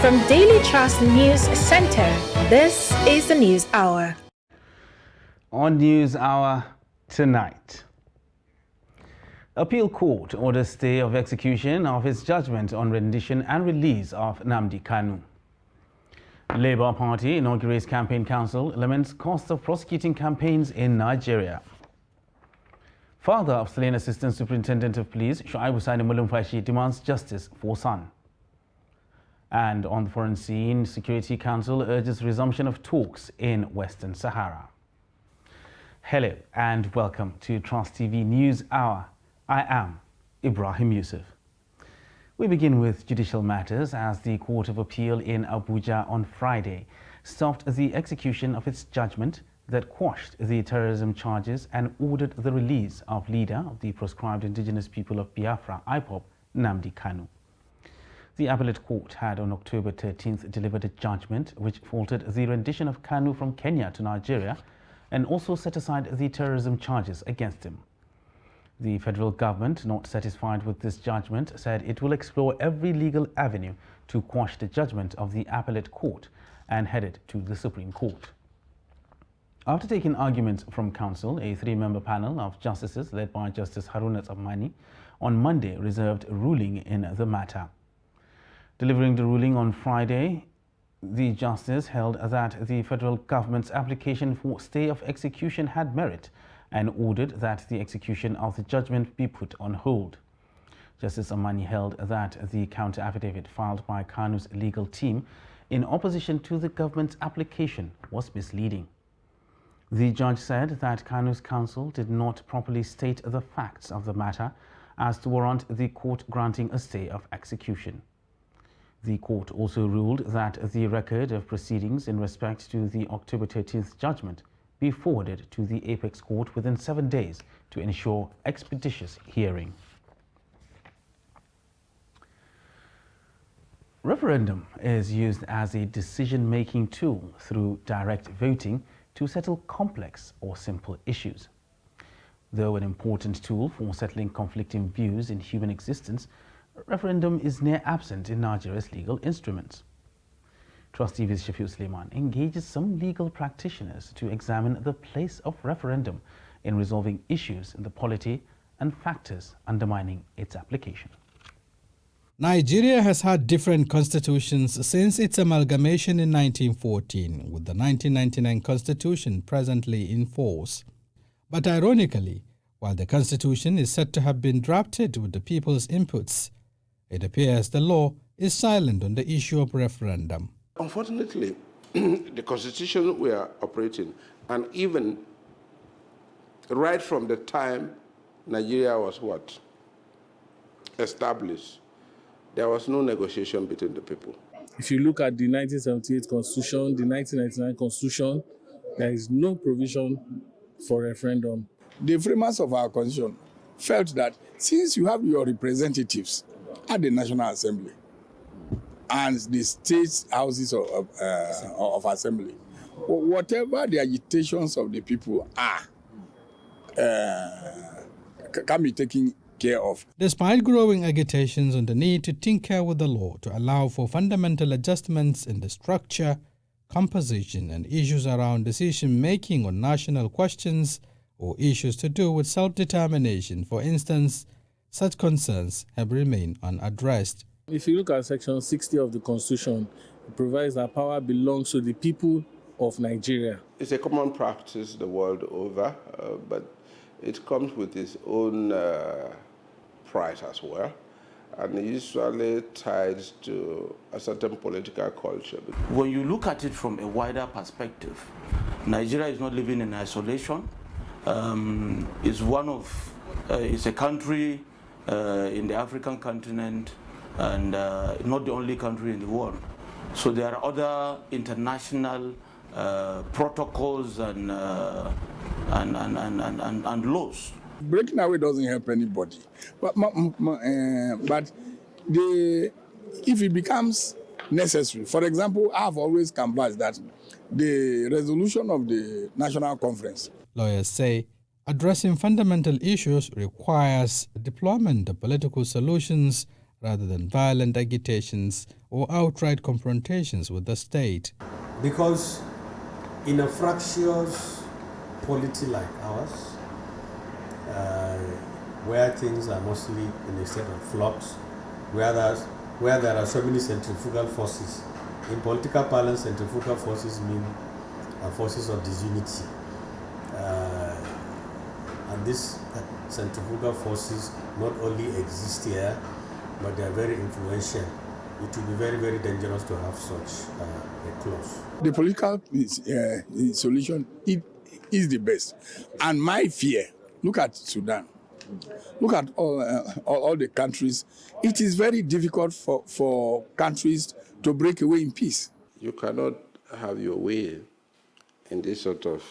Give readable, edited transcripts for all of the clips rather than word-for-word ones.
From Daily Trust News Center, this is the News Hour. On News Hour tonight, Appeal Court orders stay of execution of its judgment on rendition and release of Nnamdi Kanu. Labour Party inaugurates campaign council, laments cost of prosecuting campaigns in Nigeria. Father of slain Assistant Superintendent of Police, Shuaibu Sani Mulumfashi, demands justice for son. And on the foreign scene, Security Council urges resumption of talks in Western Sahara. Hello and welcome to Trust TV News Hour. I am Ibrahim Yusuf. We begin with judicial matters as the Court of Appeal in Abuja on Friday stopped the execution of its judgment that quashed the terrorism charges and ordered the release of leader of the proscribed indigenous people of Biafra, IPOB, Nnamdi Kanu. The appellate court had on October 13th delivered a judgment which faulted the rendition of Kanu from Kenya to Nigeria and also set aside the terrorism charges against him. The federal government, not satisfied with this judgment, said it will explore every legal avenue to quash the judgment of the appellate court and headed to the Supreme Court. After taking arguments from counsel, a three-member panel of justices led by Justice Haruna Tsammani on Monday reserved a ruling in the matter. Delivering the ruling on Friday, the justice held that the federal government's application for stay of execution had merit and ordered that the execution of the judgment be put on hold. Justice Amani held that the counter-affidavit filed by Kanu's legal team in opposition to the government's application was misleading. The judge said that Kanu's counsel did not properly state the facts of the matter as to warrant the court granting a stay of execution. The court also ruled that the record of proceedings in respect to the October 13th judgment be forwarded to the Apex Court within 7 days to ensure expeditious hearing. Referendum is used as a decision-making tool through direct voting to settle complex or simple issues. Though an important tool for settling conflicting views in human existence, referendum is near absent in Nigeria's legal instruments. Trust TV's Shafiu Suleiman engages some legal practitioners to examine the place of referendum in resolving issues in the polity and factors undermining its application. Nigeria has had different constitutions since its amalgamation in 1914, with the 1999 constitution presently in force. But ironically, while the constitution is said to have been drafted with the people's inputs, it appears the law is silent on the issue of referendum. Unfortunately, the constitution we are operating, and even right from the time Nigeria was established, there was no negotiation between the people. If you look at the 1978 constitution, the 1999 constitution, there is no provision for referendum. The framers of our constitution felt that since you have your representatives at the National Assembly and the state houses of assembly, whatever the agitations of the people are, can be taken care of. Despite growing agitations on the need to tinker with the law to allow for fundamental adjustments in the structure, composition, and issues around decision-making on national questions or issues to do with self-determination, for instance, such concerns have remained unaddressed. If you look at Section 60 of the Constitution, it provides that power belongs to the people of Nigeria. It's a common practice the world over, but it comes with its own price as well, and usually tied to a certain political culture. When you look at it from a wider perspective, Nigeria is not living in isolation. It's a country in the African continent, and not the only country in the world. So there are other international protocols and laws. Breaking away doesn't help anybody. But if it becomes necessary, for example, I've always canvassed that the resolution of the National Conference. Lawyers say addressing fundamental issues requires deployment of political solutions rather than violent agitations or outright confrontations with the state. Because in a fractious polity like ours, where things are mostly in a state of flux, where there are so many centrifugal forces. In political parlance, centrifugal forces mean forces of disunity. And these centrifugal forces not only exist here, but they are very influential. It will be very, very dangerous to have such a clause. The political solution is the best. And my fear, look at Sudan. Look at all the countries. It is very difficult for countries to break away in peace. You cannot have your way in this sort of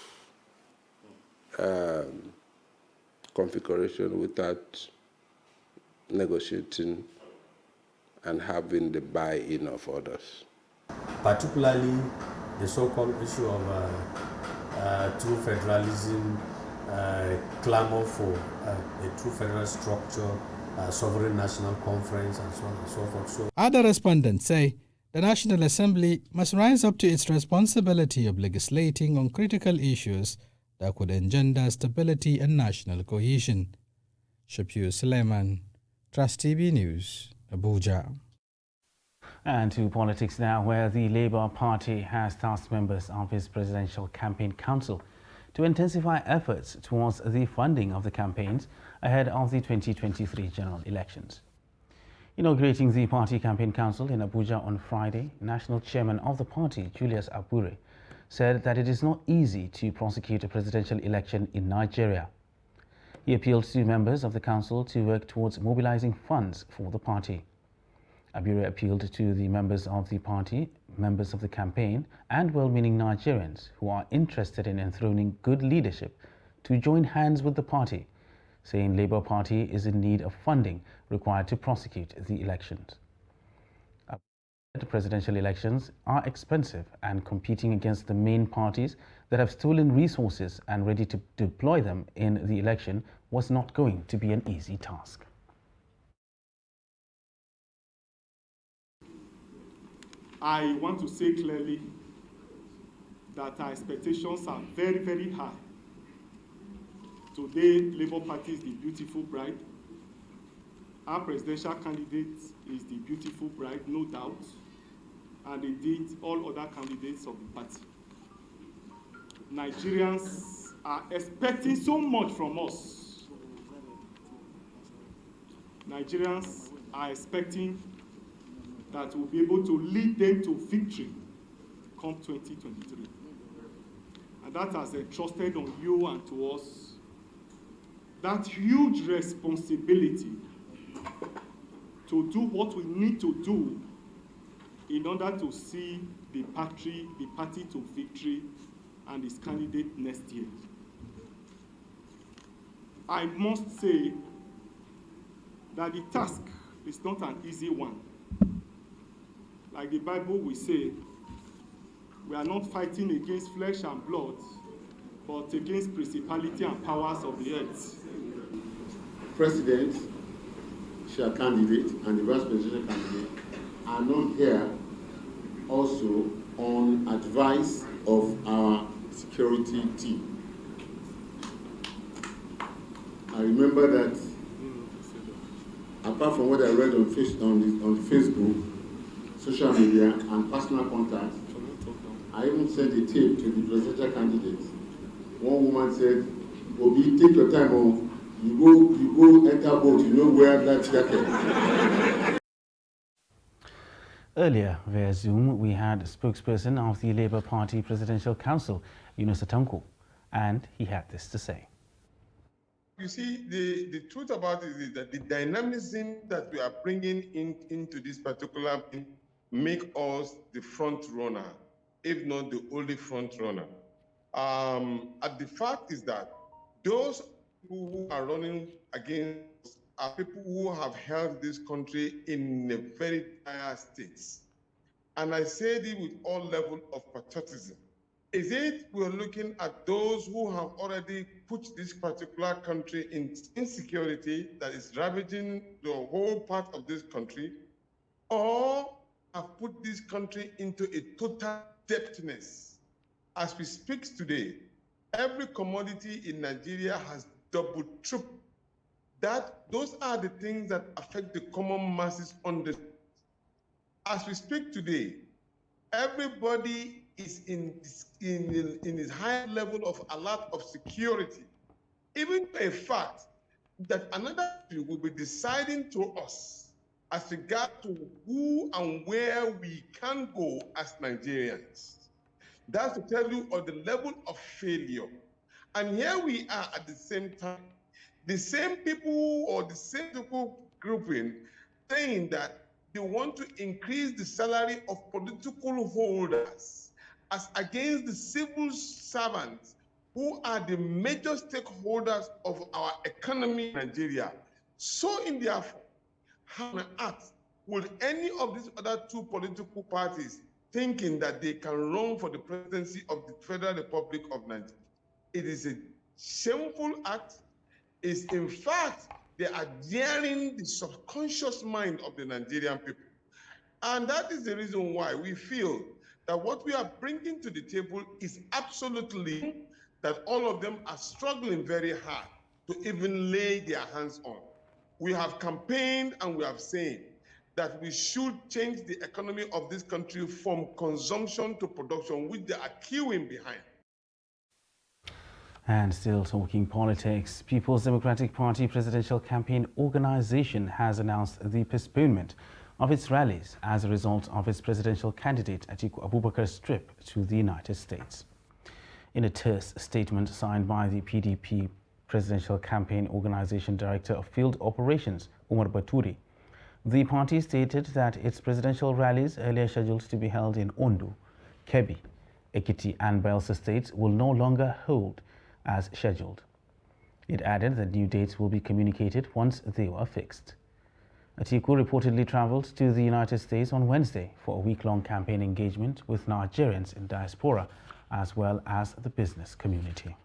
configuration without negotiating and having the buy-in of others. Particularly the so-called issue of true federalism, clamor for a true federal structure, sovereign national conference, and so on and so forth. So, other respondents say the National Assembly must rise up to its responsibility of legislating on critical issues that could engender stability and national cohesion. Shapir Suleiman, Trust TV News, Abuja. And to politics now, where the Labour Party has tasked members of its Presidential Campaign Council to intensify efforts towards the funding of the campaigns ahead of the 2023 general elections. Inaugurating the Party Campaign Council in Abuja on Friday, National Chairman of the party, Julius Abure, said that it is not easy to prosecute a presidential election in Nigeria. He appealed to members of the council to work towards mobilizing funds for the party. Abure appealed to the members of the party, members of the campaign, and well-meaning Nigerians who are interested in enthroning good leadership to join hands with the party, saying Labour Party is in need of funding required to prosecute the elections. The presidential elections are expensive, and competing against the main parties that have stolen resources and ready to deploy them in the election was not going to be an easy task. I want to say clearly that our expectations are very, very high. Today, Labour Party is the beautiful bride. Our presidential candidate is the beautiful bride, no doubt, and indeed all other candidates of the party. Nigerians are expecting so much from us. Nigerians are expecting that we'll be able to lead them to victory come 2023. And that has entrusted on you and to us that huge responsibility to do what we need to do in order to see the party to victory and its candidate next year. I must say that the task is not an easy one. Like the Bible will say, we are not fighting against flesh and blood, but against principality and powers of the earth. President, chair candidate, and the vice presidential candidate are not here also on advice of our security team. I remember that, apart from what I read on Facebook, social media, and personal contacts, I even sent a tape to the presidential candidate. One woman said, Obi, take your time, oh, you go enter boat, you know where that jacket. Earlier, via Zoom, we had spokesperson of the Labour Party Presidential Council, Yunus Atanko, and he had this to say. You see, the truth about it is that the dynamism that we are bringing into this particular thing make us the front runner, if not the only front runner. And the fact is that those who are running against us are people who have held this country in a very dire state. And I say this with all level of patriotism. Is it we're looking at those who have already put this particular country in insecurity that is ravaging the whole part of this country, or have put this country into a total debtness? As we speak today, every commodity in Nigeria has doubled, tripled. Those are the things that affect the common masses on the. As we speak today, everybody is in his high level of alert of security, even to a fact that another country will be deciding to us as regard to who and where we can go as Nigerians. That's to tell you of the level of failure. And here we are at the same time, the same people or the same people grouping saying that they want to increase the salary of political holders as against the civil servants who are the major stakeholders of our economy in Nigeria. So in therefore, how on earth will any of these other two political parties thinking that they can run for the presidency of the Federal Republic of Nigeria? It is a shameful act. Is in fact, they are daring the subconscious mind of the Nigerian people. And that is the reason why we feel that what we are bringing to the table is absolutely that all of them are struggling very hard to even lay their hands on. We have campaigned and we have said that we should change the economy of this country from consumption to production, which they are queuing behind. And still talking politics, People's Democratic Party Presidential Campaign Organization has announced the postponement of its rallies as a result of its presidential candidate Atiku Abubakar's trip to the United States. In a terse statement signed by the PDP Presidential Campaign Organization Director of Field Operations, Umar Baturi, the party stated that its presidential rallies earlier scheduled to be held in Ondo, Kebbi, Ekiti and Bayelsa states will no longer hold as scheduled. It added that new dates will be communicated once they were fixed. Atiku reportedly traveled to the United States on Wednesday for a week-long campaign engagement with Nigerians in diaspora as well as the business community.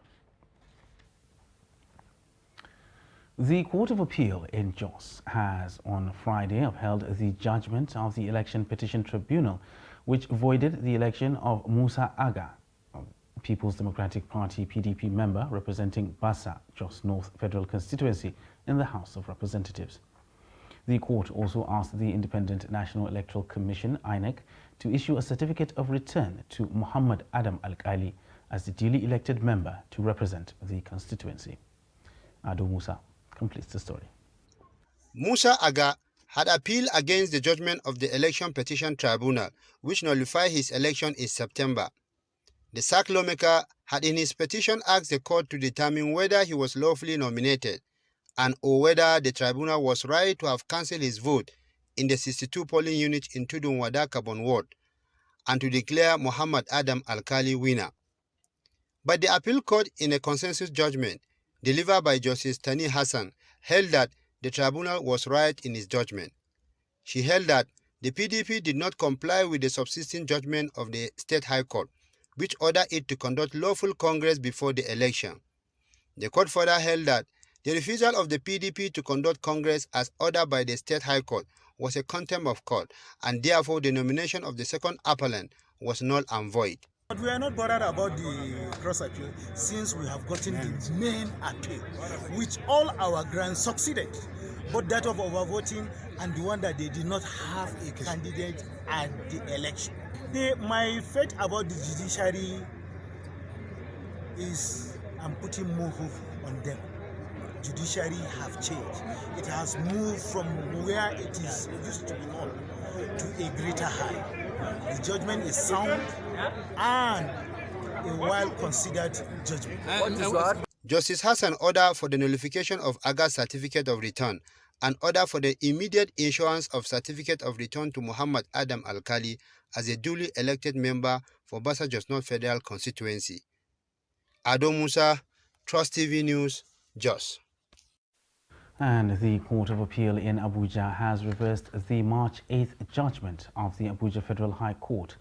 The Court of Appeal in Jos has on Friday upheld the judgment of the Election Petition Tribunal, which voided the election of Musa Aga, People's Democratic Party PDP member representing Bassa, Jos North Federal Constituency in the House of Representatives. The court also asked the Independent National Electoral Commission, INEC, to issue a certificate of return to Muhammad Adam Al-Kali as the duly elected member to represent the constituency. Ado Musa completes the story. Musa Aga had appealed against the judgment of the Election Petition Tribunal, which nullified his election in September. The SAC lawmaker had in his petition asked the court to determine whether he was lawfully nominated and or whether the tribunal was right to have cancelled his vote in the 62 polling units in Tudun Wada Kabon ward and to declare Muhammad Adam Al-Kali winner. But the appeal court, in a consensus judgment delivered by Justice Tani Hassan, held that the tribunal was right in its judgment. She held that the PDP did not comply with the subsisting judgment of the State High Court, which ordered it to conduct lawful Congress before the election. The court further held that the refusal of the PDP to conduct Congress as ordered by the State High Court was a contempt of court, and therefore the nomination of the second appellant was null and void. But we are not bothered about the cross appeal since we have gotten the main appeal, which all our grounds succeeded, both that of overvoting and the one that they did not have a candidate at the election. My faith about the judiciary is I'm putting more hope on them. Judiciary have changed. It has moved from where it is used to be known to a greater height. The judgment is sound and a well-considered judgment. Justice Hassan ordered for the nullification of Aga's certificate of return and order for the immediate issuance of certificate of return to Muhammad Adam Al-Kali as a duly elected member for Bassa Jos North Federal Constituency. Ado Musa, Trust TV News, Jos. And the Court of Appeal in Abuja has reversed the March 8th judgment of the Abuja Federal High Court,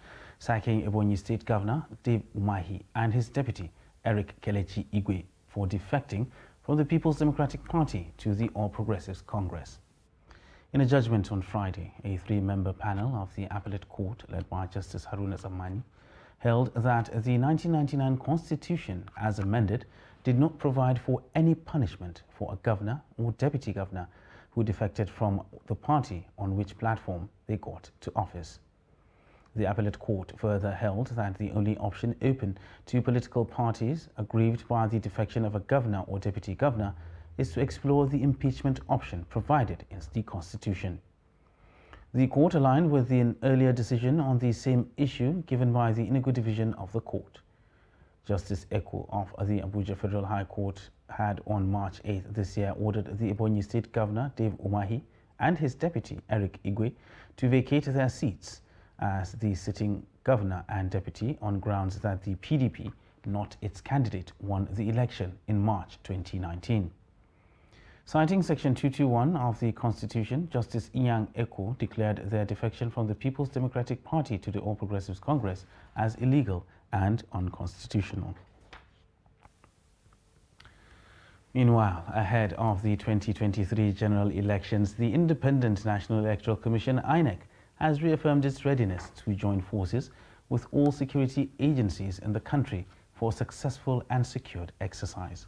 sacking Ebonyi State Governor Dave Umahi and his deputy Eric Kelechi Igwe for defecting from the People's Democratic Party to the All Progressives Congress. In a judgment on Friday, a three-member panel of the Appellate Court, led by Justice Haruna Zamani, held that the 1999 Constitution, as amended, did not provide for any punishment for a governor or deputy governor who defected from the party on which platform they got to office. The Appellate Court further held that the only option open to political parties aggrieved by the defection of a governor or deputy governor is to explore the impeachment option provided in the Constitution. The court aligned with an earlier decision on the same issue given by the Enugu Division of the court. Justice Eko of the Abuja Federal High Court had on March 8 this year ordered the Ebonyi State Governor Dave Umahi and his deputy Eric Igwe to vacate their seats as the sitting governor and deputy on grounds that the PDP, not its candidate, won the election in March 2019. Citing Section 221 of the Constitution, Justice Inyang Eko declared their defection from the People's Democratic Party to the All Progressives Congress as illegal and unconstitutional. Meanwhile, ahead of the 2023 general elections, the Independent National Electoral Commission, INEC, has reaffirmed its readiness to join forces with all security agencies in the country for a successful and secured exercise.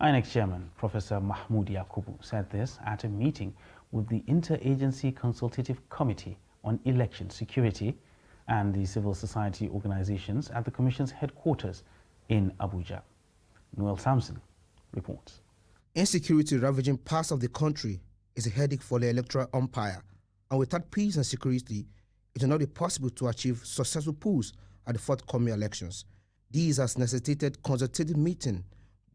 INEC Chairman Professor Mahmoud Yakubu said this at a meeting with the Interagency Consultative Committee on Election Security and the civil society organizations at the Commission's headquarters in Abuja. Noel Samson reports. Insecurity ravaging parts of the country is a headache for the electoral umpire, and without peace and security, it will not be possible to achieve successful polls at the forthcoming elections. This has necessitated consultative meeting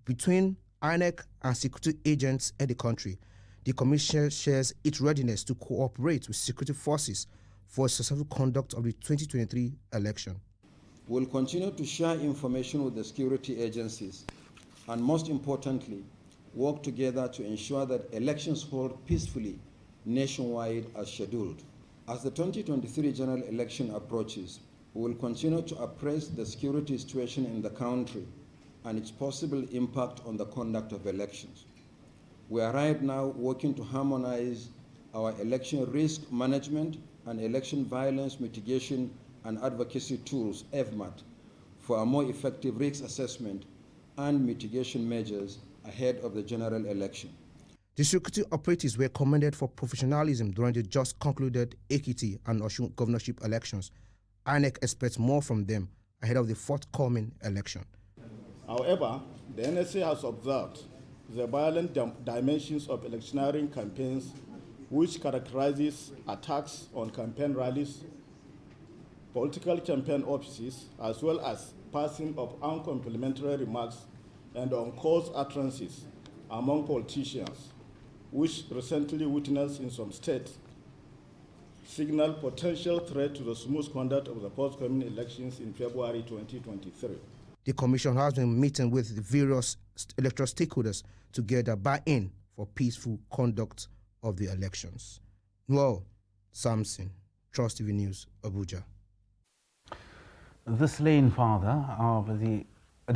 between INEC and security agents in the country. The Commission shares its readiness to cooperate with security forces for a successful conduct of the 2023 election. We will continue to share information with the security agencies and, most importantly, work together to ensure that elections hold peacefully nationwide as scheduled. As the 2023 general election approaches, we will continue to appraise the security situation in the country and its possible impact on the conduct of elections. We are right now working to harmonize our election risk management and election violence mitigation and advocacy tools, EVMAT, for a more effective risk assessment and mitigation measures ahead of the general election. The security operatives were commended for professionalism during the just concluded Ekiti and Osun governorship elections. INEC expects more from them ahead of the forthcoming election. However, the NSA has observed the violent dimensions of electioneering campaigns, which characterizes attacks on campaign rallies, political campaign offices, as well as passing of uncomplimentary remarks and uncalled utterances among politicians, which recently witnessed in some states, signal potential threat to the smooth conduct of the forthcoming elections in February 2023. The Commission has been meeting with the various electoral stakeholders to get a buy-in for peaceful conduct of the elections. Noel Samson, Trust TV News, Abuja. The slain father of the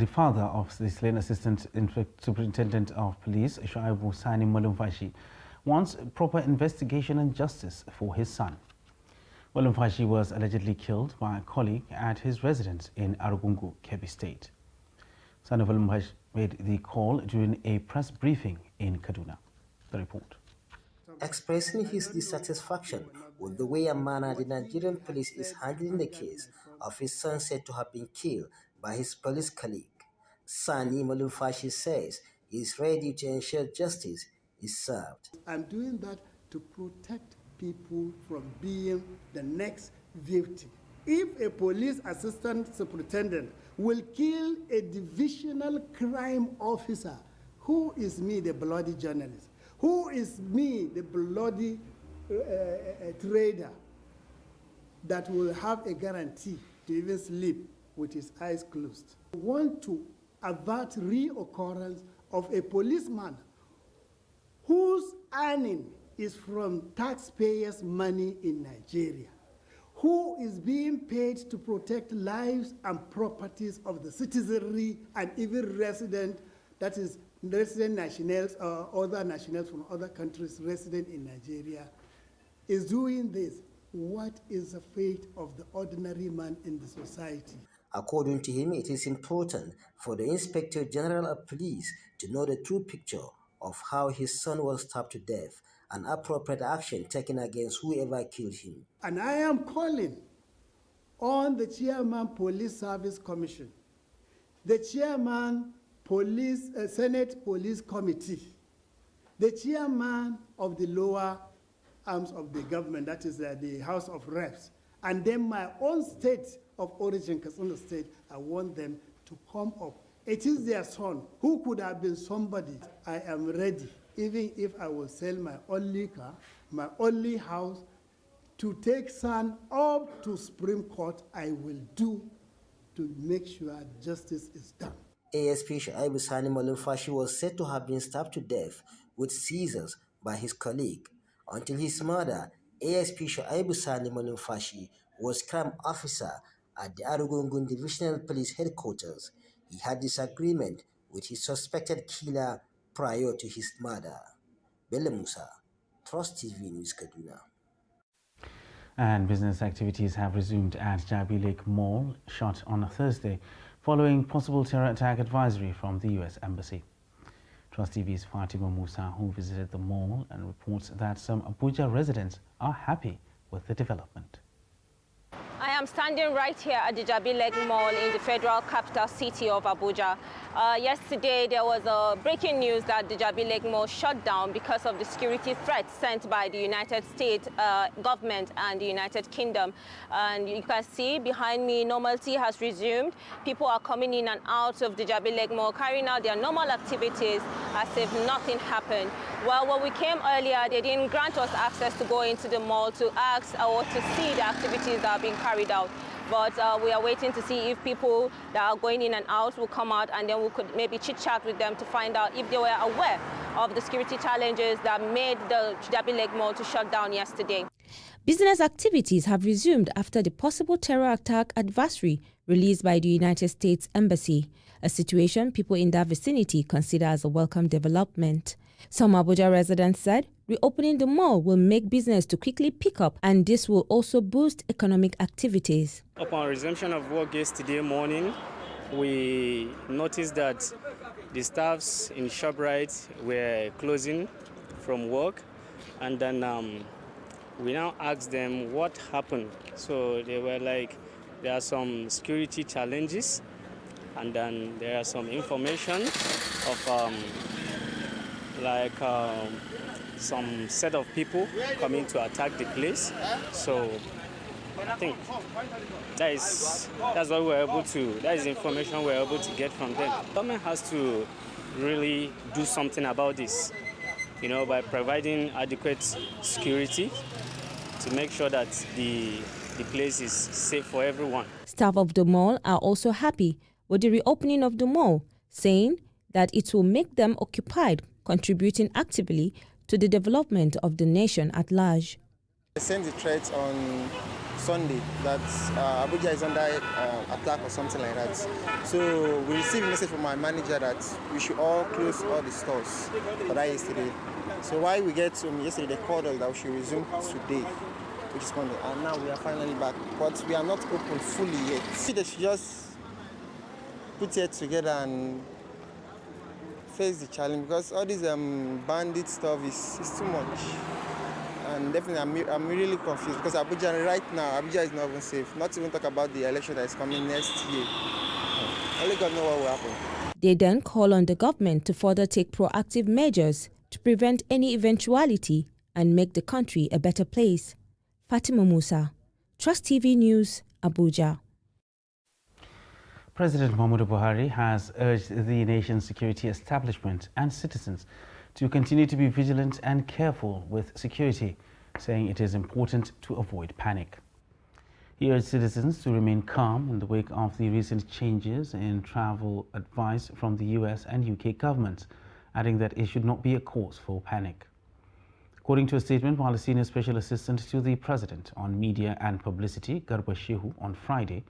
father of the slain Assistant Superintendent of Police, Shuaibu Sani Malumfashi, wants proper investigation and justice for his son. Malumfashi was allegedly killed by a colleague at his residence in Arugungu, Kebbi State. Son of Malumfashi made the call during a press briefing in Kaduna. The report. Expressing his dissatisfaction with the way and manner the Nigerian police is handling the case of his son said to have been killed by his police colleague, Sani Malumfashi says he is ready to ensure justice is served. I'm doing that to protect people from being the next victim. If a police assistant superintendent will kill a divisional crime officer, who is me, the bloody journalist? Who is me, the bloody trader that will have a guarantee to even sleep with his eyes closed? We want to avert reoccurrence of a policeman whose earning is from taxpayers' money in Nigeria, who is being paid to protect lives and properties of the citizenry and even resident, that is, resident nationals or other nationals from other countries resident in Nigeria, is doing this. What is the fate of the ordinary man in the society? According to him, it is important for the Inspector General of Police to know the true picture of how his son was stabbed to death and appropriate action taken against whoever killed him. And I am calling on the Chairman Police Service Commission, the Chairman Senate Police Committee, the Chairman of the lower arms of the government, that is the House of Reps, and then my own state of origin, Katsina State, I want them to come up. It is their son who could have been somebody. I am ready, even if I will sell my only car, my only house, to take son up to Supreme Court. I will do to make sure justice is done. ASP Shaibu Sani Malumfashi was said to have been stabbed to death with scissors by his colleague. Until his murder, ASP Shaibu Sani Malumfashi was crime officer at the Arugungun Divisional Police Headquarters. He had disagreement with his suspected killer prior to his murder. Bello Musa, Trust TV News, Kaduna. And business activities have resumed at Jabi Lake Mall, shut on a Thursday, following possible terror attack advisory from the U.S. Embassy. Trust TV's Fatima Musa, who visited the mall, and reports that some Abuja residents are happy with the development. I am standing right here at the Jabi Lake Mall in the federal capital city of Abuja. Yesterday, there was a breaking news that the Jabi Lake Mall shut down because of the security threats sent by the United States government and the United Kingdom. And you can see behind me, normalcy has resumed. People are coming in and out of the Jabi Lake Mall, carrying out their normal activities as if nothing happened. Well, when we came earlier, they didn't grant us access to go into the mall to ask or to see the activities that are being carried out. But we are waiting to see if people that are going in and out will come out, and then we could maybe chit-chat with them to find out if they were aware of the security challenges that made the Jabi Lake Mall to shut down yesterday. Business activities have resumed after the possible terror attack advisory released by the United States Embassy, a situation people in that vicinity consider as a welcome development. Some Abuja residents said reopening the mall will make business to quickly pick up, and this will also boost economic activities. Upon resumption of work yesterday morning, we noticed that the staffs in ShopRite were closing from work, and then we now asked them what happened. So they were like, there are some security challenges, and then there are some information of some set of people coming to attack the place. So I think that's what we're able to, that is information we're able to get from them. Government has to really do something about this, you know, by providing adequate security to make sure that the place is safe for everyone. Staff of the mall are also happy with the reopening of the mall, saying that it will make them occupied, contributing actively to the development of the nation at large. I sent the threat on Sunday that Abuja is under attack or something like that. So we received a message from my manager that we should all close all the stores for that yesterday. So while we get to yesterday, they called us that we should resume today, which is Monday, and now we are finally back. But we are not open fully yet. They should just put it together and face the challenge, because all this bandit stuff is too much. And definitely I'm really confused, because Abuja right now, Abuja is not even safe. Not even talk about the election that is coming next year. Only God knows what will happen. They then call on the government to further take proactive measures to prevent any eventuality and make the country a better place. Fatima Musa, Trust TV News, Abuja. President Muhammadu Buhari has urged the nation's security establishment and citizens to continue to be vigilant and careful with security, saying it is important to avoid panic. He urged citizens to remain calm in the wake of the recent changes in travel advice from the US and UK governments, adding that it should not be a cause for panic. According to a statement by the Senior Special Assistant to the President on Media and Publicity, Garba Shehu, on Friday,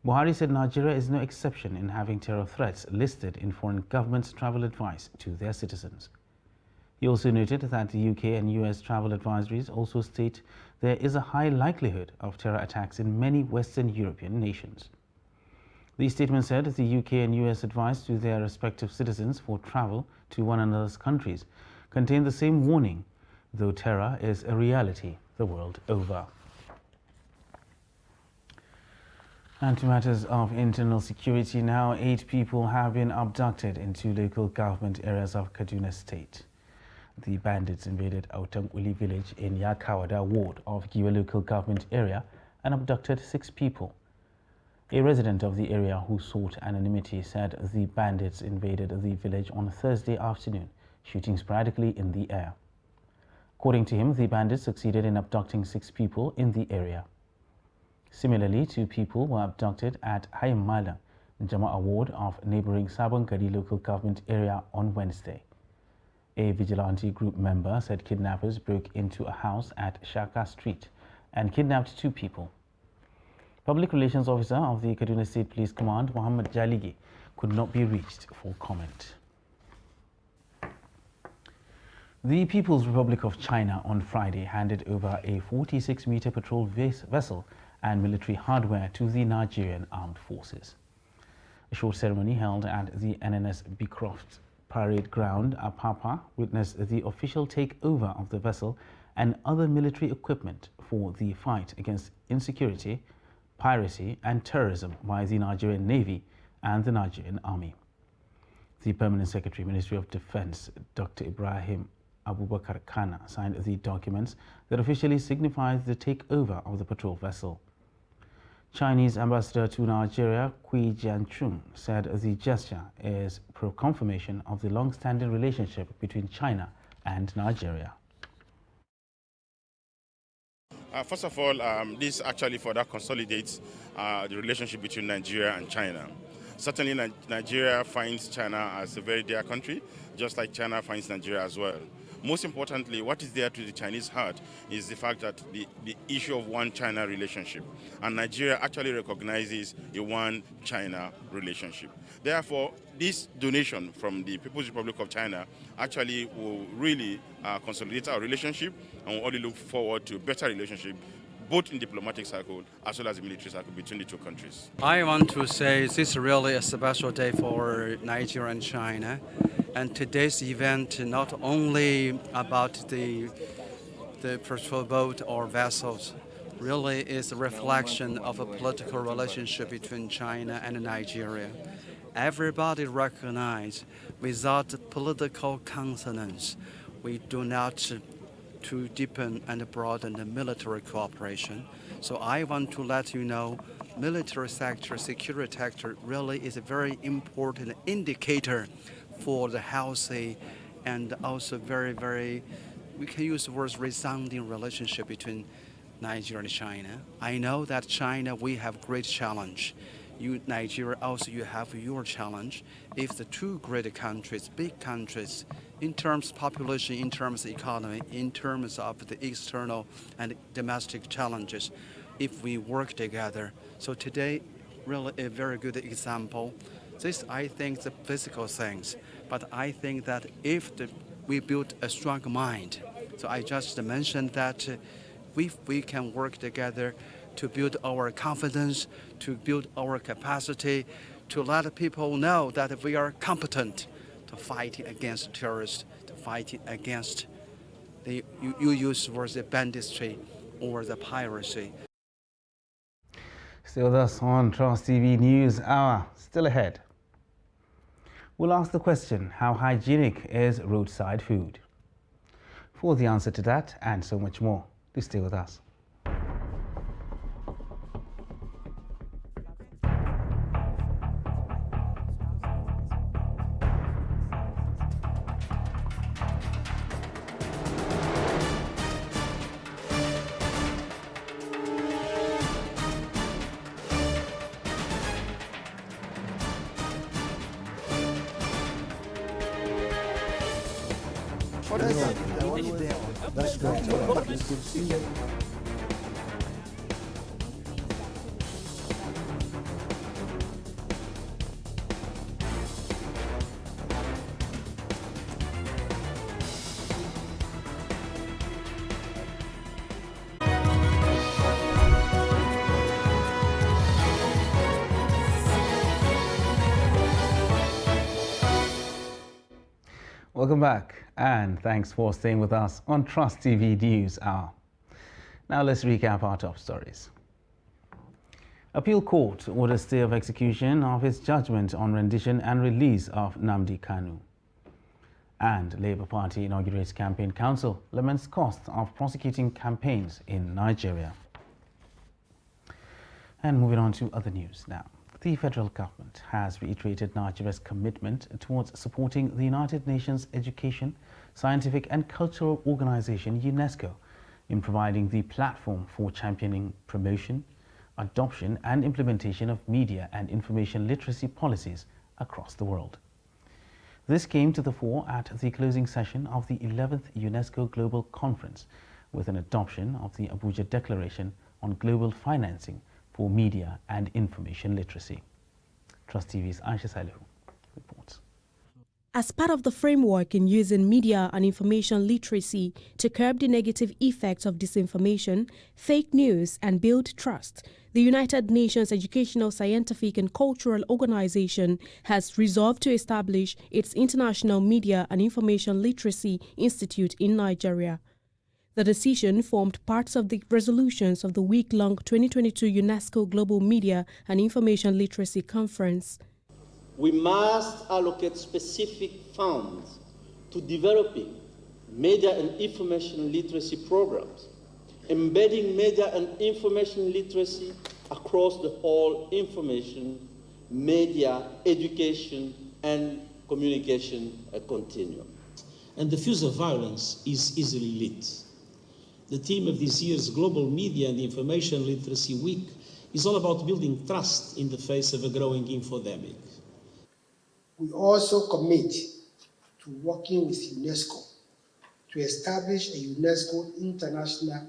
Buhari said Nigeria is no exception in having terror threats listed in foreign governments' travel advice to their citizens. He also noted that the UK and US travel advisories also state there is a high likelihood of terror attacks in many Western European nations. The statement said the UK and US advice to their respective citizens for travel to one another's countries contain the same warning, though terror is a reality the world over. And to matters of internal security now, 8 people have been abducted in 2 local government areas of Kaduna State. The bandits invaded Autanguli village in Yakawada ward of Giwa local government area and abducted 6 people. A resident of the area who sought anonymity said the bandits invaded the village on Thursday afternoon, shooting sporadically in the air. According to him, the bandits succeeded in abducting 6 people in the area. Similarly, 2 people were abducted at Hayamala, Jama'a ward of neighboring Sabangari local government area on Wednesday. A vigilante group member said kidnappers broke into a house at Shaka Street and kidnapped 2 people. Public Relations Officer of the Kaduna State Police Command, Muhammad Jalige, could not be reached for comment. The People's Republic of China on Friday handed over a 46-meter patrol vessel and military hardware to the Nigerian Armed Forces. A short ceremony held at the NNS Beecroft Parade Ground, Apapa, witnessed the official takeover of the vessel and other military equipment for the fight against insecurity, piracy and terrorism by the Nigerian Navy and the Nigerian Army. The Permanent Secretary, Ministry of Defense, Dr. Ibrahim Abubakar Kana, signed the documents that officially signified the takeover of the patrol vessel. Chinese ambassador to Nigeria, Kui Jianchun, said the gesture is confirmation of the long-standing relationship between China and Nigeria. First of all, this actually further consolidates the relationship between Nigeria and China. Certainly, Nigeria finds China as a very dear country, just like China finds Nigeria as well. Most importantly, what is there to the Chinese heart is the fact that the issue of one China relationship. And Nigeria actually recognizes a one China relationship. Therefore, this donation from the People's Republic of China actually will really consolidate our relationship, and we'll only look forward to a better relationship both in diplomatic circle as well as the military circle between the 2 countries. I want to say this is really a special day for Nigeria and China. And today's event not only about the patrol boat or vessels, really is a reflection of a political relationship between China and Nigeria. Everybody recognizes without political consonance, we do not to deepen and broaden the military cooperation. So I want to let you know, military sector, security sector really is a very important indicator for the healthy and also very, we can use the words resounding relationship between Nigeria and China. I know that China, we have great challenge. You, Nigeria, also you have your challenge. If the 2 great countries, big countries, in terms of population, in terms of economy, in terms of the external and domestic challenges, if we work together. So today, really a very good example. This, I think, the physical things, but I think that if we build a strong mind, so I just mentioned that we can work together to build our confidence, to build our capacity, to let people know that we are competent to fighting against terrorists, to fighting against the, you use words, the banditry or the piracy. Still with us on Trust TV News Hour. Still ahead, we'll ask the question, how hygienic is roadside food? For the answer to that and so much more, please stay with us. That's great. It's good to see you. Welcome back, and thanks for staying with us on Trust TV News Hour. Now let's recap our top stories. Appeal Court orders stay of execution of its judgment on rendition and release of Nnamdi Kanu. And Labour Party inaugurates campaign council, laments cost of prosecuting campaigns in Nigeria. And moving on to other news now. The federal government has reiterated Nigeria's commitment towards supporting the United Nations Education, Scientific and Cultural Organization, UNESCO, in providing the platform for championing promotion, adoption and implementation of media and information literacy policies across the world. This came to the fore at the closing session of the 11th UNESCO Global Conference with an adoption of the Abuja Declaration on Global Financing for Media and Information Literacy. Trust TV's Aisha Salihu reports. As part of the framework in using media and information literacy to curb the negative effects of disinformation, fake news, and build trust, the United Nations Educational, Scientific and Cultural Organization has resolved to establish its International Media and Information Literacy Institute in Nigeria. The decision formed parts of the resolutions of the week-long 2022 UNESCO Global Media and Information Literacy Conference. We must allocate specific funds to developing media and information literacy programs, embedding media and information literacy across the whole information, media, education, and communication continuum. And the fuse of violence is easily lit. The theme of this year's Global Media and Information Literacy Week is all about building trust in the face of a growing infodemic. We also commit to working with UNESCO to establish a UNESCO International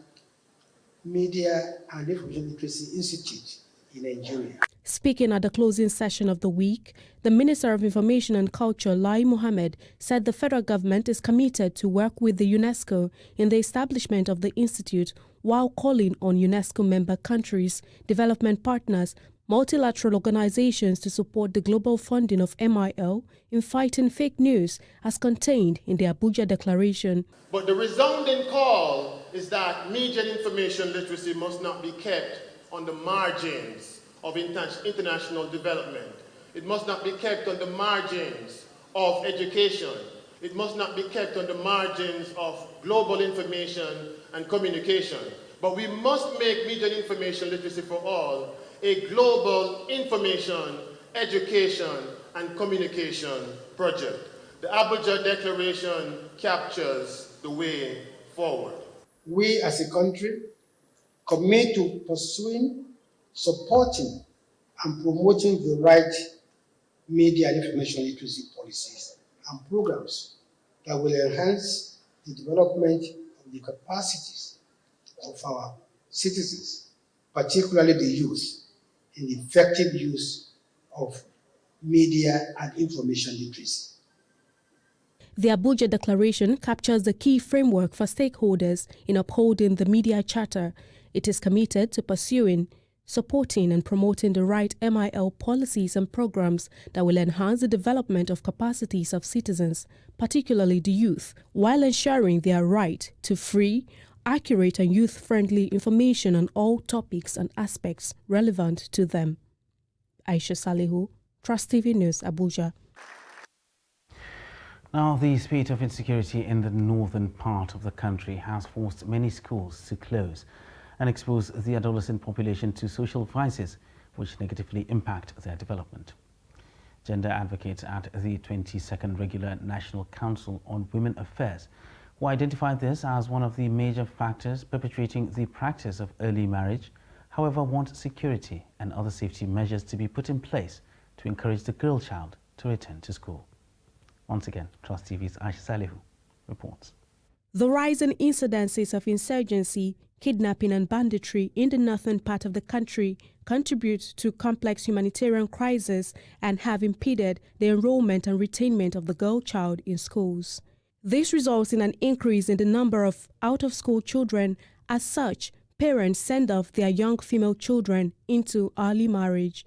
Media and Information Literacy Institute in Nigeria. Speaking at the closing session of the week, the Minister of Information and Culture, Lai Mohammed, said the federal government is committed to work with the UNESCO in the establishment of the institute while calling on UNESCO member countries, development partners, multilateral organizations to support the global funding of MIL in fighting fake news as contained in the Abuja Declaration. But the resounding call is that media and information literacy must not be kept on the margins of international development. It must not be kept on the margins of education. It must not be kept on the margins of global information and communication. But we must make media and information literacy for all a global information, education, and communication project. The Abuja Declaration captures the way forward. We as a country commit to pursuing, supporting and promoting the right media and information literacy policies and programs that will enhance the development of the capacities of our citizens, particularly the youth, in the effective use of media and information literacy. The Abuja Declaration captures the key framework for stakeholders in upholding the Media Charter. It is committed to pursuing, supporting and promoting the right MIL policies and programs that will enhance the development of capacities of citizens, particularly the youth, while ensuring their right to free, accurate and youth-friendly information on all topics and aspects relevant to them. Aisha Salihu, Trust TV News, Abuja. Now, the spate of insecurity in the northern part of the country has forced many schools to close and expose the adolescent population to social vices which negatively impact their development. Gender advocates at the 22nd Regular National Council on Women Affairs, who identified this as one of the major factors perpetuating the practice of early marriage, however, want security and other safety measures to be put in place to encourage the girl child to return to school. Once again, Trust TV's Aisha Salihu reports. The rising incidences of insurgency, kidnapping and banditry in the northern part of the country contribute to complex humanitarian crisis and have impeded the enrollment and retainment of the girl child in schools. This results in an increase in the number of out-of-school children. As such, parents send off their young female children into early marriage.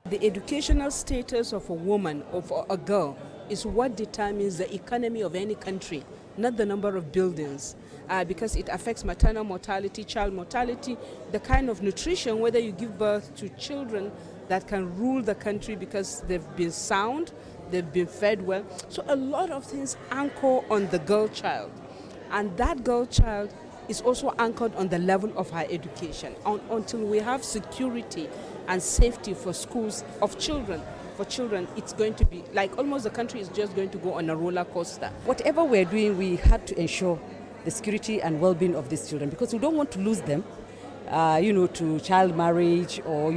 The educational status of a woman, of a girl, is what determines the economy of any country, not the number of buildings, because it affects maternal mortality, child mortality, the kind of nutrition, whether you give birth to children that can rule the country because they've been sound, they've been fed well. So a lot of things anchor on the girl child. And that girl child is also anchored on the level of her education. Until we have security and safety for schools of children, for children, it's going to be like almost the country is just going to go on a roller coaster. Whatever we're doing, we have to ensure the security and well-being of these children because we don't want to lose them, to child marriage or,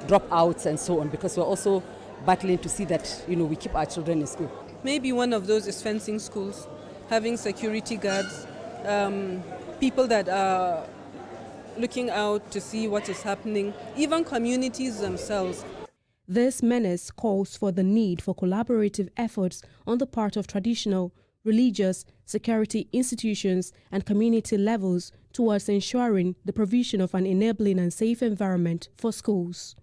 dropouts and so on, because we're also battling to see that, we keep our children in school. Maybe one of those is fencing schools, having security guards, people that are looking out to see what is happening, even communities themselves. This menace calls for the need for collaborative efforts on the part of traditional, religious, security institutions and community levels towards ensuring the provision of an enabling and safe environment for schools.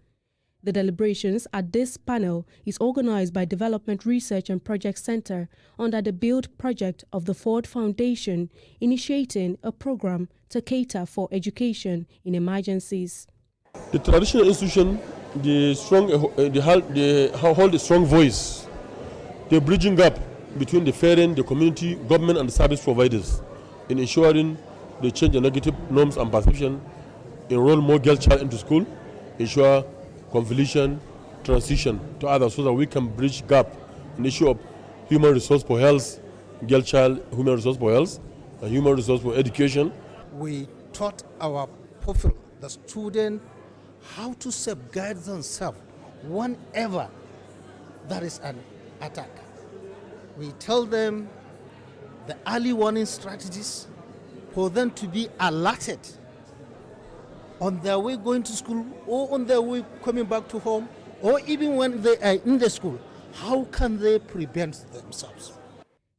The deliberations at this panel is organized by Development Research and Project Center under the BUILD project of the Ford Foundation, initiating a program to cater for education in emergencies. The traditional institution, they hold a strong voice. They're bridging gap between the parent, the community, government, and the service providers in ensuring they change the negative norms and perception, enroll more girl child into school, ensure convolution, transition to others so that we can bridge gap in the issue of human resource for health, girl child, human resource for health, and human resource for education. We taught our pupil, the student, how to safeguard themselves whenever there is an attack. We tell them the early warning strategies for them to be alerted on their way going to school or on their way coming back to home, or even when they are in the school. How can they prevent themselves?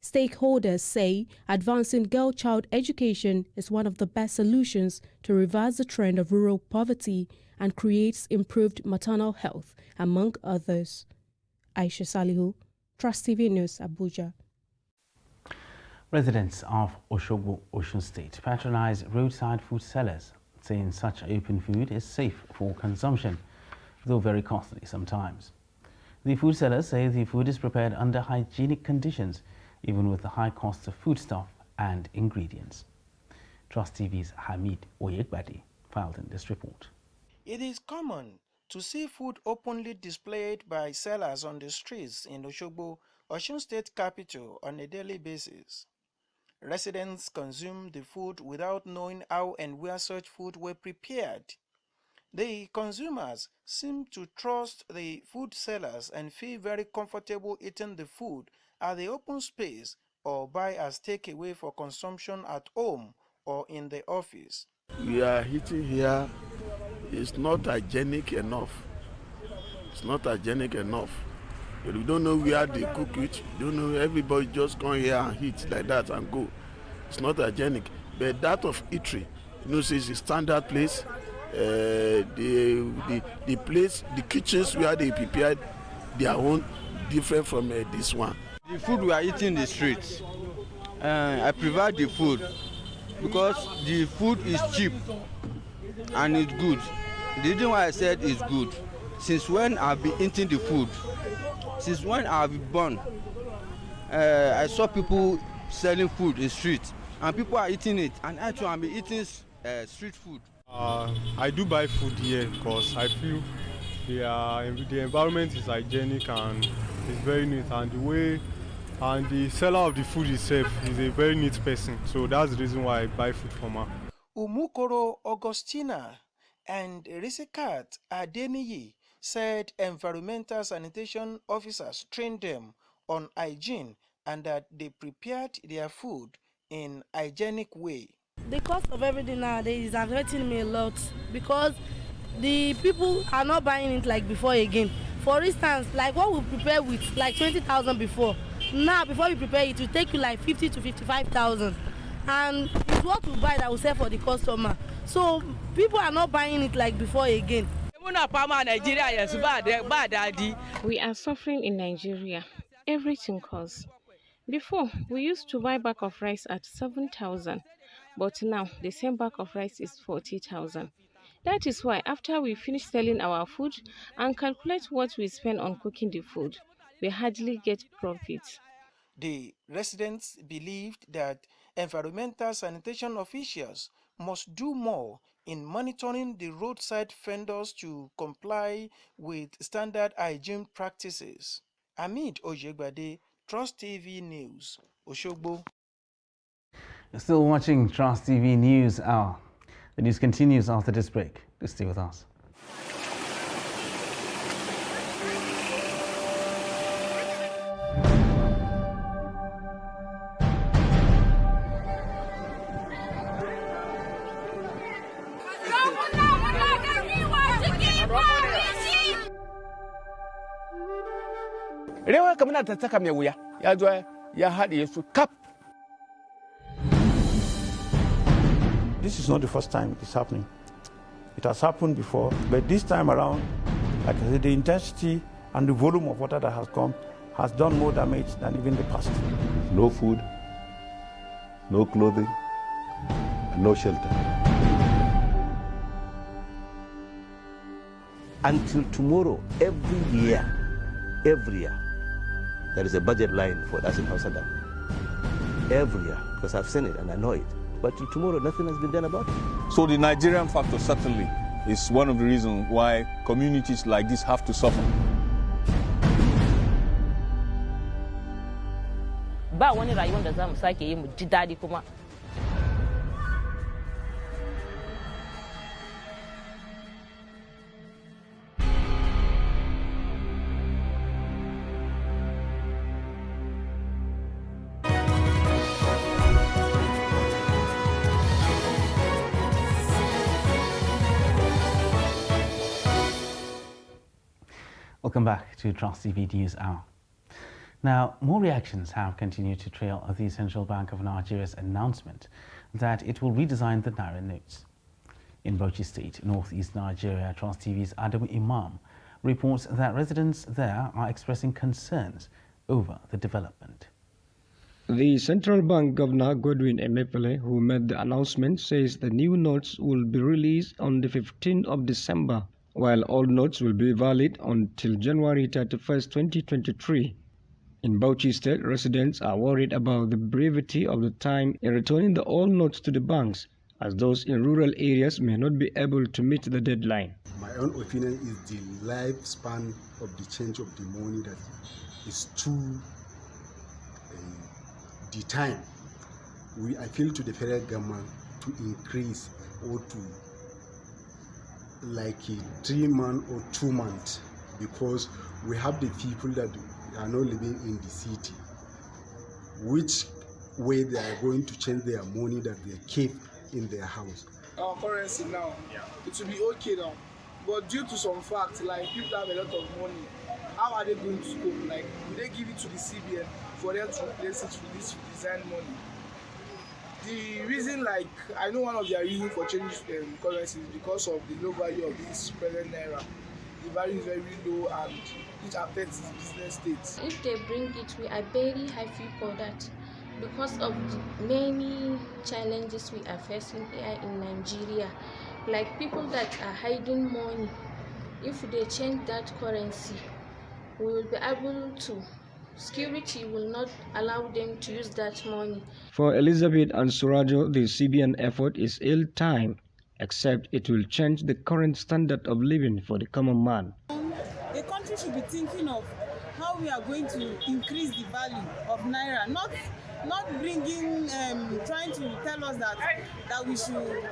Stakeholders say advancing girl child education is one of the best solutions to reverse the trend of rural poverty and creates improved maternal health, among others. Aisha Salihu, Trust TV News, Abuja. Residents of Oshogbo, Osun State, patronize roadside food sellers, saying such open food is safe for consumption, though very costly sometimes. The food sellers say the food is prepared under hygienic conditions, even with the high cost of foodstuff and ingredients. Trust TV's Hamid Oyegbadi filed in this report. It is common to see food openly displayed by sellers on the streets in Oshogbo, Osun State capital, on a daily basis. Residents consume the food without knowing how and where such food were prepared. The consumers seem to trust the food sellers and feel very comfortable eating the food at the open space or buy as takeaway for consumption at home or in the office. We are eating here. It's not hygienic enough. It's not hygienic enough. But we don't know where they cook it. We don't know, everybody just come here and eat like that and go. It's not hygienic. But that of eatery, it's a standard place. The place, the kitchens where they prepared their own, different from this one. The food we are eating in the streets, I prefer the food because the food is cheap and it's good. The reason why I said it's good, since when I've been eating the food, since when I've been born, I saw people selling food in the street and people are eating it, and actually I'm eating street food. I do buy food here because I feel the environment is hygienic and it's very neat, and the seller of the food itself is a very neat person, so that's the reason why I buy food from her. Umukoro Augustina and Risikat Adeniyi said environmental sanitation officers trained them on hygiene and that they prepared their food in hygienic way. The cost of everything nowadays is affecting me a lot because the people are not buying it like before again. For instance, like what we prepare with like 20,000 before. Now, before you prepare it will take you like 50 to 55,000. And it's what we buy that we sell for the customer. So people are not buying it like before again. We are suffering in Nigeria. Everything costs. Before, we used to buy bag of rice at 7,000, but now the same bag of rice is 40,000. That is why after we finish selling our food and calculate what we spend on cooking the food, we hardly get profit. The residents believed that environmental sanitation officials must do more in monitoring the roadside vendors to comply with standard hygiene practices. Amid Ojegbade, Trust TV News, Oshogbo. You're still watching Trust TV News Hour. The news continues after this break. Please stay with us. Rewa kamar ta saka mai wuya ya zo ya haɗe su kap. This is not the first time it is happening. It has happened before, but this time around, like I said, the intensity and the volume of water that has come has done more damage than even the past. No food, no clothing, and no shelter. Until tomorrow, every year, there is a budget line for Dasim House Dam. Every year, because I've seen it and I know it. But till tomorrow, nothing has been done about it. So the Nigerian factor certainly is one of the reasons why communities like this have to suffer. Ba wani rayuwar da zamu sake yi mu ji dadi kuma. Welcome back to Trust TV News Hour. Now, more reactions have continued to trail the Central Bank of Nigeria's announcement that it will redesign the Naira notes. In Bauchi State, northeast Nigeria, Trust TV's Adam Imam reports that residents there are expressing concerns over the development. The Central Bank Governor Godwin Emefiele, who made the announcement, says the new notes will be released on the 15th of December, while old notes will be valid until January 31st, 2023. In Bauchi State, residents are worried about the brevity of the time in returning the old notes to the banks, as those in rural areas may not be able to meet the deadline. My own opinion is the lifespan of the change of the money that is too the time. I feel to the federal government to increase or to like 3 months or 2 months, because we have the people that are not living in the city, which way they are going to change their money that they keep in their house. Our currency now, it will be okay now, but due to some facts, like people have a lot of money, how are they going to cope? Like, will they give it to the CBN for them to replace it with this design money? The reason, like, I know one of their reasons for changing currency is because of the low value of this present naira. The value is very low and it affects the business state. If they bring it, we are very happy for that because of the many challenges we are facing here in Nigeria. Like people that are hiding money, if they change that currency, we will be able to. Security will not allow them to use that money. For Elizabeth and Surajo, the CBN effort is ill-timed, except it will change the current standard of living for the common man. The country should be thinking of how we are going to increase the value of naira, not bringing, trying to tell us that we should.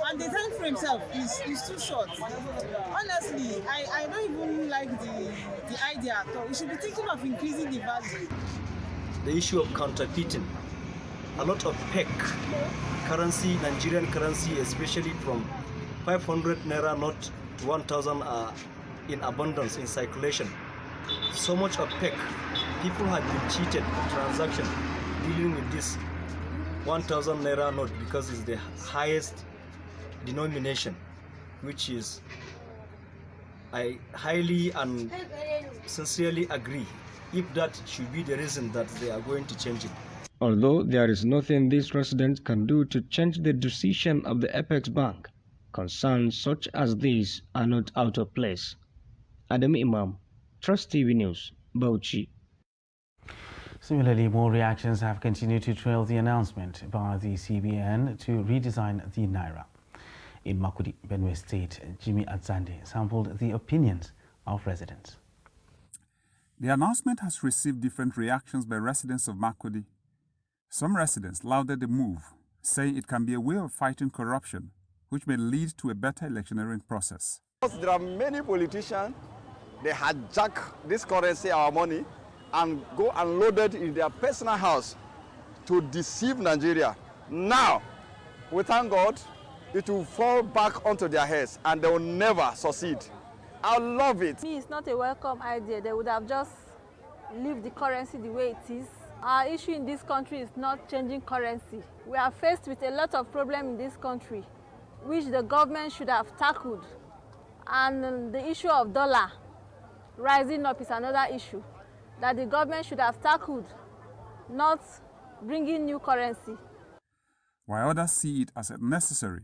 And the time frame itself is too short. Honestly, I don't even like the idea at all. We should be thinking of increasing the value. The issue of counterfeiting a lot of fake currency, Nigerian currency, especially from 500 naira note to 1,000 are in abundance in circulation. So much of fake. People have been cheated in transaction dealing with this 1,000 naira note because it's the highest denomination, which is, I highly and sincerely agree if that should be the reason that they are going to change it. Although there is nothing these residents can do to change the decision of the Apex Bank, concerns such as these are not out of place. Adam Imam, Trust TV News, Bauchi. Similarly, more reactions have continued to trail the announcement by the CBN to redesign the Naira. In Makurdi, Benue State, Jimmy Adzande sampled the opinions of residents. The announcement has received different reactions by residents of Makurdi. Some residents lauded the move, saying it can be a way of fighting corruption, which may lead to a better electioneering process. There are many politicians, they hijack this currency, our money, and go and load it in their personal house to deceive Nigeria. Now, we thank God, it will fall back onto their heads and they will never succeed. I love it. It's not a welcome idea. They would have just leave the currency the way it is. Our issue in this country is not changing currency. We are faced with a lot of problems in this country, which the government should have tackled. And the issue of dollar rising up is another issue that the government should have tackled, not bringing new currency. While others see it as necessary,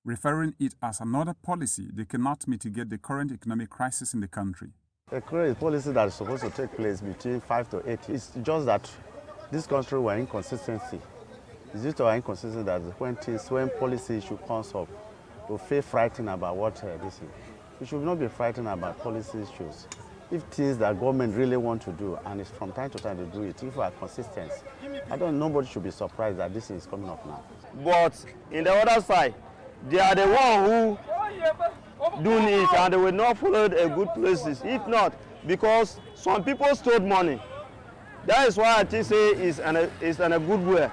referring it as another policy they cannot mitigate the current economic crisis in the country. A credit policy that is supposed to take place between 5 to 8 years. It's just that this country were inconsistency. It's due to our inconsistency that when policy issue comes up, we feel frightened about what this is. We should not be frightened about policy issues. If things that government really want to do, and it's from time to time to do it, if we are consistent, nobody should be surprised that this is coming up now. But in the other side, they are the one who doing it and they will not follow a good places. If not, because some people stole money. That is why I think say it's in a good way.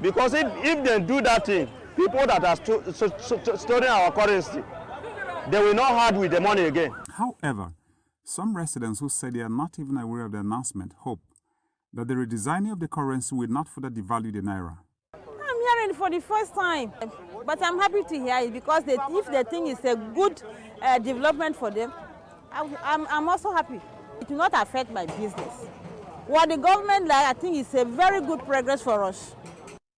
Because if they do that thing, people that are storing our currency, they will not hard with the money again. However, some residents who say they are not even aware of the announcement hope that the redesigning of the currency will not further devalue the Naira. I'm hearing it for the first time, but I'm happy to hear it because if they think it's a good development for them, I'm also happy. It will not affect my business. What the government like, I think it's a very good progress for us.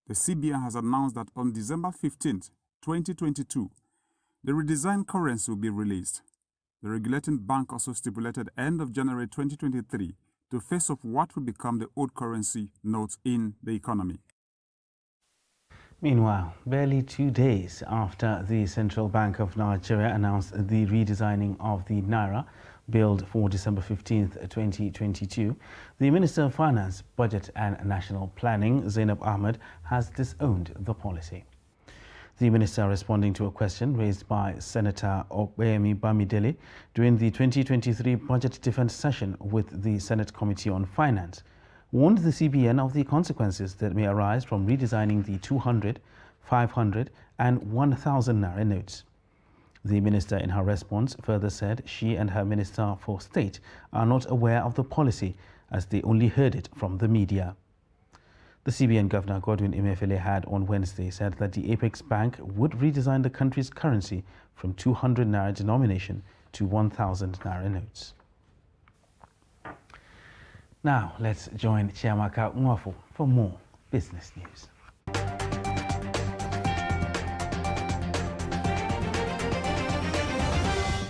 The CBN has announced that on December 15th, 2022, the redesigned currency will be released. The regulating bank also stipulated end of January 2023 to face off what will become the old currency notes in the economy. Meanwhile, barely 2 days after the Central Bank of Nigeria announced the redesigning of the Naira, billed for December 15th, 2022, the Minister of Finance, Budget and National Planning, Zainab Ahmed, has disowned the policy. The minister, responding to a question raised by Senator Opeyemi Bamidele during the 2023 budget defense session with the Senate Committee on Finance, warned the CBN of the consequences that may arise from redesigning the 200, 500 and 1,000 Naira notes. The minister, in her response, further said she and her Minister for State are not aware of the policy as they only heard it from the media. The CBN Governor Godwin Emefiele had on Wednesday said that the Apex Bank would redesign the country's currency from 200 Naira denomination to 1,000 Naira notes. Now, let's join Chiamaka Nwafu for more business news.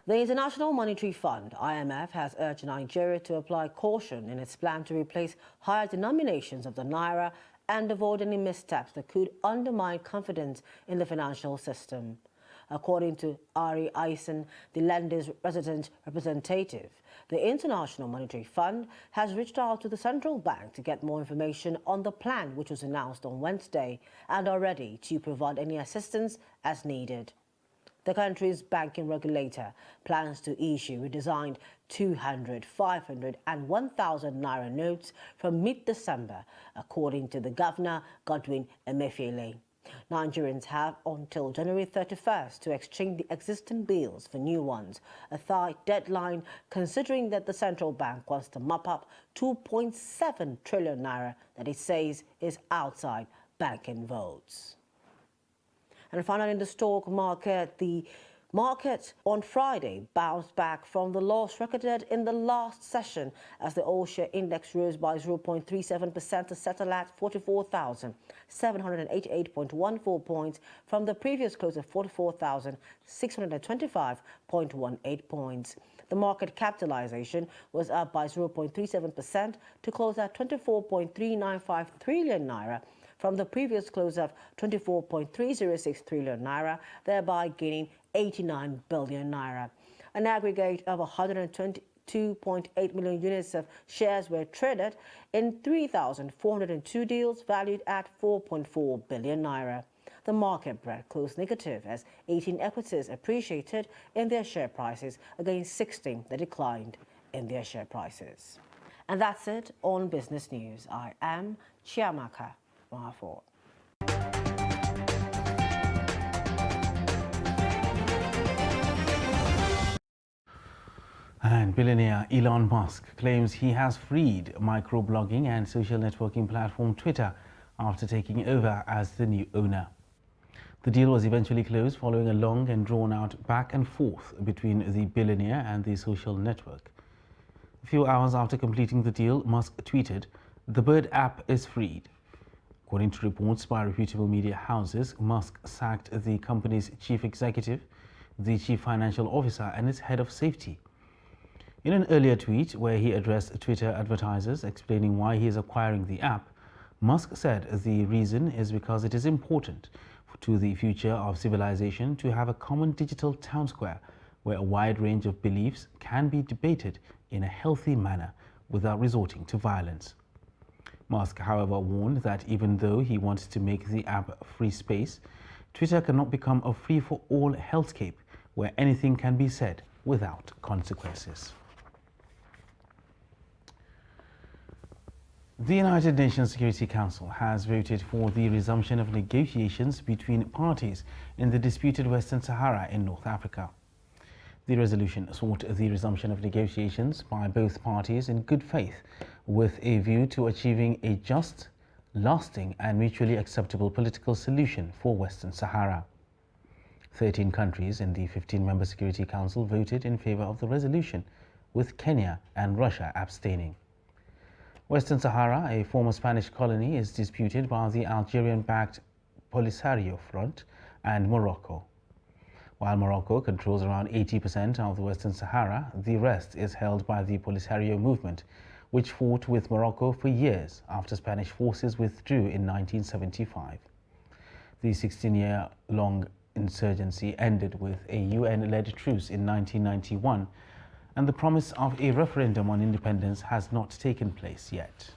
The International Monetary Fund, IMF, has urged Nigeria to apply caution in its plan to replace higher denominations of the Naira and avoid any missteps that could undermine confidence in the financial system. According to Ari Eisen, the lender's resident representative, the International Monetary Fund has reached out to the central bank to get more information on the plan, which was announced on Wednesday, and are ready to provide any assistance as needed. The country's banking regulator plans to issue redesigned 200, 500 and 1,000 naira notes from mid-December, according to the governor, Godwin Emefiele. Nigerians have until January 31st to exchange the existing bills for new ones, a tight deadline considering that the central bank wants to mop up 2.7 trillion naira that it says is outside banking votes. And finally, in the stock market, the market on Friday bounced back from the loss recorded in the last session as the all-share index rose by 0.37% to settle at 44,788.14 points from the previous close of 44,625.18 points. The market capitalization was up by 0.37% to close at 24.395 trillion naira from the previous close of 24.306 trillion naira, thereby gaining 89 billion naira. An aggregate of 122.8 million units of shares were traded in 3,402 deals valued at 4.4 billion naira. The market Brent closed negative as 18 equities appreciated in their share prices against 16 that declined in their share prices. And that's it on Business News. I am Chiamaka Mahafort. And billionaire Elon Musk claims he has freed microblogging and social networking platform Twitter after taking over as the new owner. The deal was eventually closed following a long and drawn-out back and forth between the billionaire and the social network. A few hours after completing the deal, Musk tweeted, "The Bird app is freed." According to reports by reputable media houses, Musk sacked the company's chief executive, the chief financial officer, and its head of safety. In an earlier tweet where he addressed Twitter advertisers explaining why he is acquiring the app, Musk said the reason is because it is important to the future of civilization to have a common digital town square where a wide range of beliefs can be debated in a healthy manner without resorting to violence. Musk, however, warned that even though he wants to make the app free space, Twitter cannot become a free-for-all hellscape where anything can be said without consequences. The United Nations Security Council has voted for the resumption of negotiations between parties in the disputed Western Sahara in North Africa. The resolution sought the resumption of negotiations by both parties in good faith with a view to achieving a just, lasting and mutually acceptable political solution for Western Sahara. 13 countries in the 15-member Security Council voted in favor of the resolution, with Kenya and Russia abstaining. Western Sahara, a former Spanish colony, is disputed by the Algerian-backed Polisario Front and Morocco. While Morocco controls around 80% of the Western Sahara, the rest is held by the Polisario movement, which fought with Morocco for years after Spanish forces withdrew in 1975. The 16-year-long insurgency ended with a UN-led truce in 1991, and the promise of a referendum on independence has not taken place yet.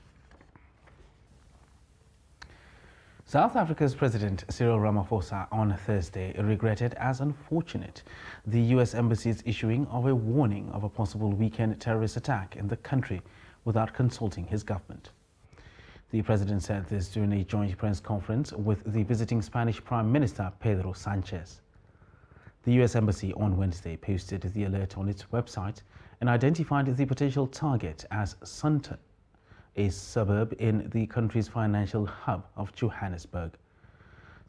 South Africa's President Cyril Ramaphosa on Thursday regretted as unfortunate the U.S. Embassy's issuing of a warning of a possible weekend terrorist attack in the country without consulting his government. The president said this during a joint press conference with the visiting Spanish Prime Minister Pedro Sanchez. The U.S. Embassy on Wednesday posted the alert on its website and identified the potential target as Sandton, a suburb in the country's financial hub of Johannesburg.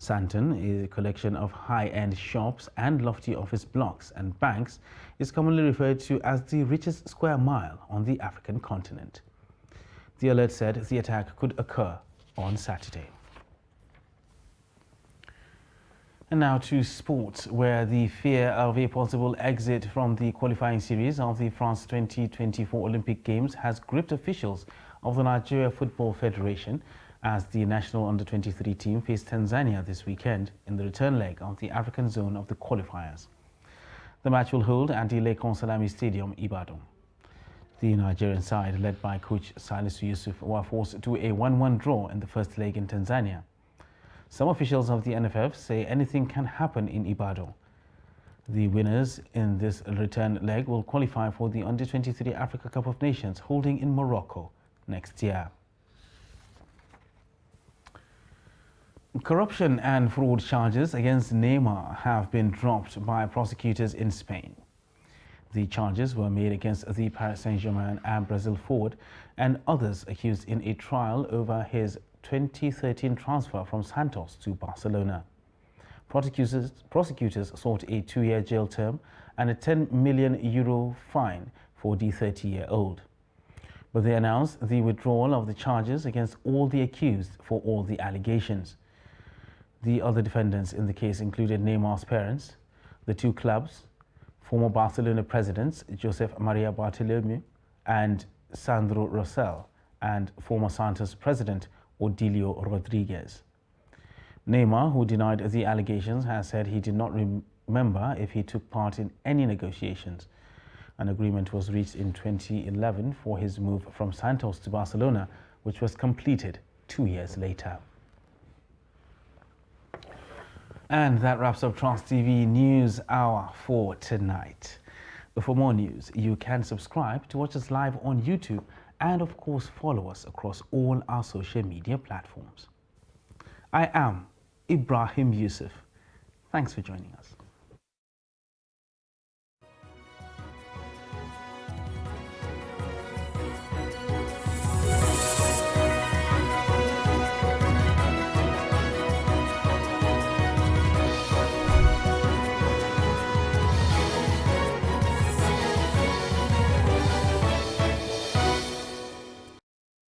Sandton, a collection of high-end shops and lofty office blocks and banks, is commonly referred to as the richest square mile on the African continent. The alert said the attack could occur on Saturday. And now to sports, where the fear of a possible exit from the qualifying series of the France 2024 Olympic Games has gripped officials of the Nigeria Football Federation as the national under-23 team faced Tanzania this weekend in the return leg of the African zone of the qualifiers. The match will hold at the Lekan Salami Stadium, Ibadan. The Nigerian side, led by coach Salisu Yusuf, were forced to a 1-1 draw in the first leg in Tanzania. Some officials of the NFF say anything can happen in Ibadan. The winners in this return leg will qualify for the Under-23 Africa Cup of Nations holding in Morocco next year. Corruption and fraud charges against Neymar have been dropped by prosecutors in Spain. The charges were made against the Paris Saint-Germain and Brazil forward and others accused in a trial over his 2013 transfer from Santos to Barcelona. Prosecutors sought a 2-year jail term and a €10 million fine for the 30-year-old. But they announced the withdrawal of the charges against all the accused for all the allegations. The other defendants in the case included Neymar's parents, the two clubs, former Barcelona presidents Josep Maria Bartomeu and Sandro Rosell, and former Santos president Odilio Rodriguez. Neymar, who denied the allegations, has said he did not remember if he took part in any negotiations. An agreement was reached in 2011 for his move from Santos to Barcelona, which was completed 2 years later. And that wraps up Trans TV News Hour for tonight. But for more news, you can subscribe to watch us live on YouTube and, of course, follow us across all our social media platforms. I am Ibrahim Yusuf. Thanks for joining us.